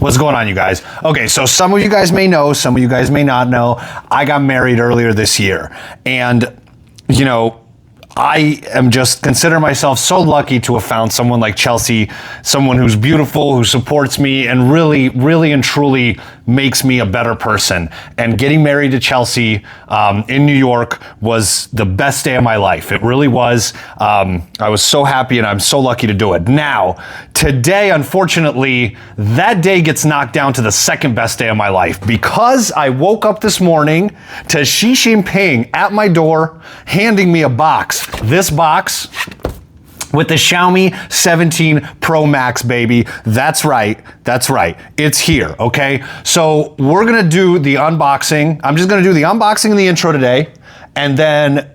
What's going on, you guys? Okay, so some of you guys may know, some of you guys may not know, I got married earlier this year. And, you know, I am just consider myself so lucky to have found someone like Chelsea, someone who's beautiful, who supports me, and really and truly makes me a better person. And getting married to Chelsea in New York was the best day of my life. It really was. I was so happy and I'm so lucky to do it. Now, today, unfortunately, that day gets knocked down to the second best day of my life because I woke up this morning to Xi Jinping at my door handing me a box. This box with the Xiaomi 17 Pro Max, baby. That's right. It's here, okay? So we're gonna do the unboxing. I'm just gonna do the unboxing and the intro today, and then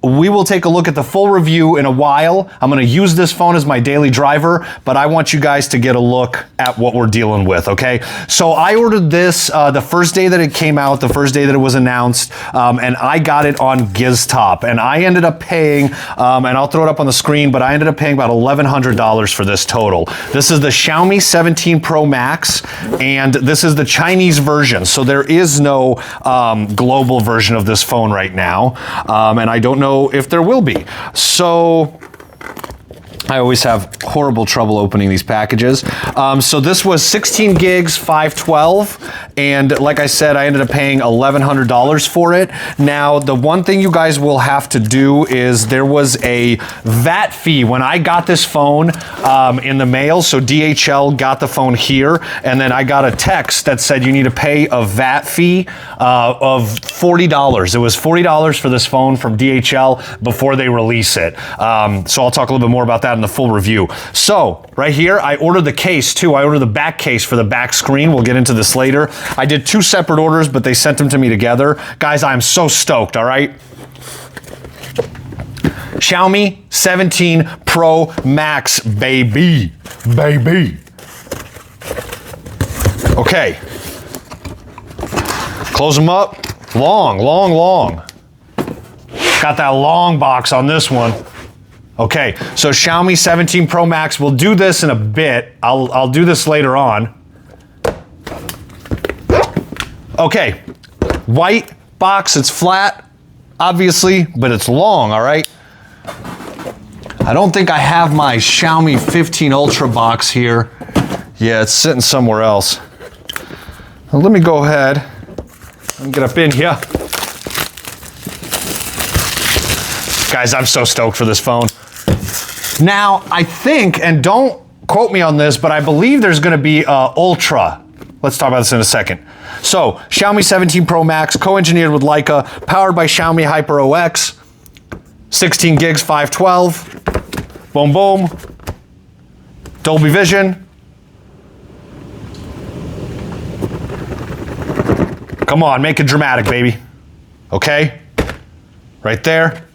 we will take a look at the full review in a while. I'm gonna use this phone as my daily driver, but I want you guys to get a look at what we're dealing with, okay? So I ordered this the first day that it came out, the first day that it was announced, and I got it on GizTop, and I ended up paying, and I'll throw it up on the screen, but I ended up paying about $1,100 for this total. This is the Xiaomi 17 Pro Max, and this is the Chinese version, so there is no global version of this phone right now, and I don't know if there will be. So I always have horrible trouble opening these packages. So this was 16 gigs, 512, and like I said, I ended up paying $1,100 for it. Now, the one thing you guys will have to do is there was a VAT fee when I got this phone in the mail. So DHL got the phone here, and then I got a text that said you need to pay a VAT fee of $40. It was $40 for this phone from DHL before they release it. So I'll talk a little bit more about that in the full review. So right here, I ordered the case too. I ordered the back case for the back screen. We'll get into this later. I did two separate orders, but they sent them to me together. Guys, I'm so stoked, all right? Xiaomi 17 Pro Max, baby. Okay. Close them up. Long. Got that long box on this one. Okay, so Xiaomi 17 Pro Max, we'll do this in a bit. I'll do this later on. Okay, white box, it's flat, obviously, but it's long, all right? I don't think I have my Xiaomi 15 Ultra box here. Yeah, it's sitting somewhere else. Now, let me go ahead and get up in here. Guys, I'm so stoked for this phone. Now, I think, and don't quote me on this, but I believe there's gonna be Ultra. Let's talk about this in a second. So, Xiaomi 17 Pro Max, co-engineered with Leica, powered by Xiaomi HyperOX, 16 gigs, 512, boom, boom, Dolby Vision. Come on, make it dramatic, baby. Okay? Right there.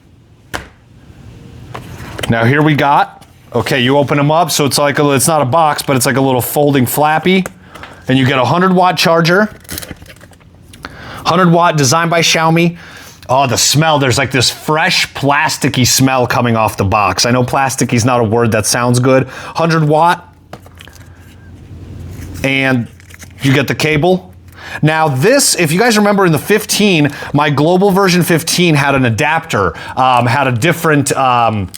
Now here we got, okay, you open them up, so it's like, it's not a box, but it's like a little folding flappy, and you get a 100-watt charger, 100-watt, designed by Xiaomi. Oh, the smell, there's like this fresh plasticky smell coming off the box. I know plasticky is not a word that sounds good. 100-watt, and you get the cable. Now this, if you guys remember in the 15, my global version 15 had an adapter, had a different, the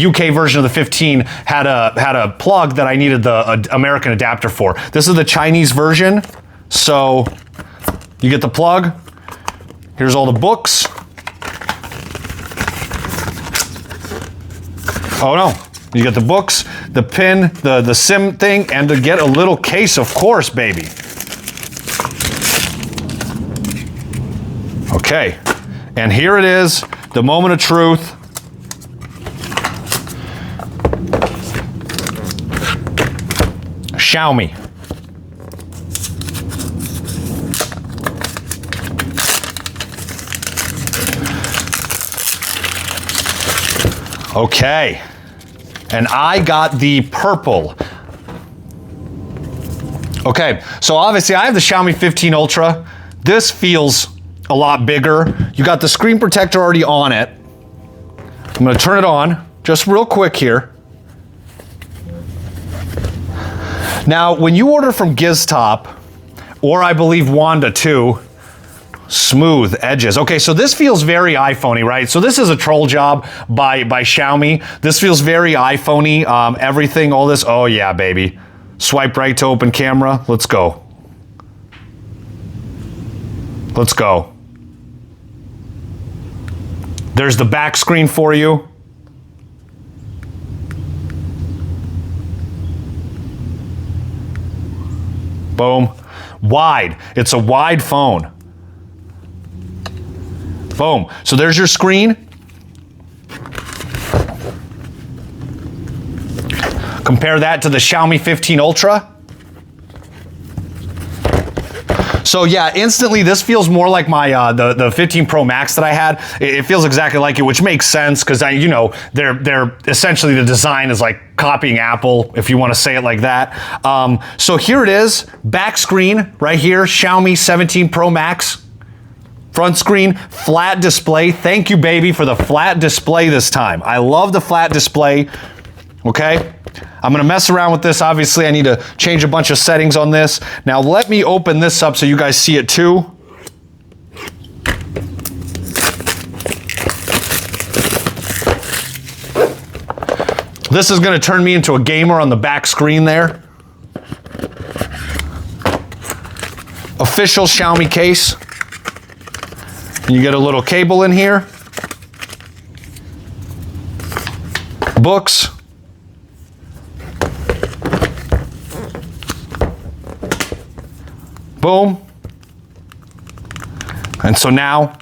UK version of the 15 had a plug that I needed the American adapter for. This is the Chinese version, so you get the plug. Here's all the books. Oh no. You get the books, the pin, the SIM thing, and to get a little case, of course, baby. Okay, and here it is, the moment of truth. Xiaomi. Okay, and I got the purple. Okay, so obviously I have the Xiaomi 15 Ultra. This feels a lot bigger. You got the screen protector already on it. I'm gonna turn it on just real quick here. Now, when you order from GizTop, or I believe Wanda too, smooth edges. Okay, so this feels very iPhone-y, right? So this is a troll job by Xiaomi. This feels very iPhone-y. Everything, all this, oh yeah, baby. Swipe right to open camera. Let's go. Let's go. There's the back screen for you. Boom. Wide. It's a wide phone. Boom. So there's your screen. Compare that to the Xiaomi 15 Ultra. So yeah, instantly this feels more like my the 15 Pro Max that I had. It feels exactly like it, which makes sense because you know they're essentially, the design is like copying Apple, if you want to say it like that. So here it is, back screen right here, Xiaomi 17 Pro Max. Front screen, flat display. Thank you, baby, for the flat display this time. I love the flat display. Okay. I'm gonna mess around with this. Obviously, I need to change a bunch of settings on this. Now, let me open this up so you guys see it too. This is gonna turn me into a gamer on the back screen there. Official Xiaomi case. And you get a little cable in here. Books. Boom. And so now,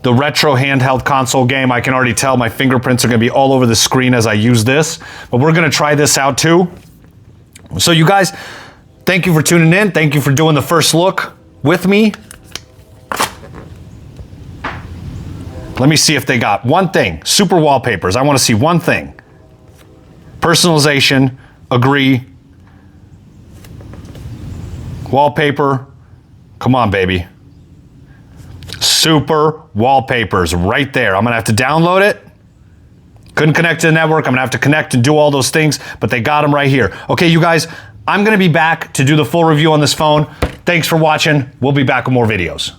the retro handheld console game, I can already tell my fingerprints are gonna be all over the screen as I use this, but we're gonna try this out too. So you guys, thank you for tuning in. Thank you for doing the first look with me. Let me see if they got one thing. Super wallpapers. I wanna see one thing. Personalization, agree. Wallpaper, come on, baby. Super wallpapers right there. I'm gonna have to download it. Couldn't connect to the network. I'm gonna have to connect and do all those things, but they got them right here. Okay, you guys, I'm gonna be back to do the full review on this phone. Thanks for watching. We'll be back with more videos.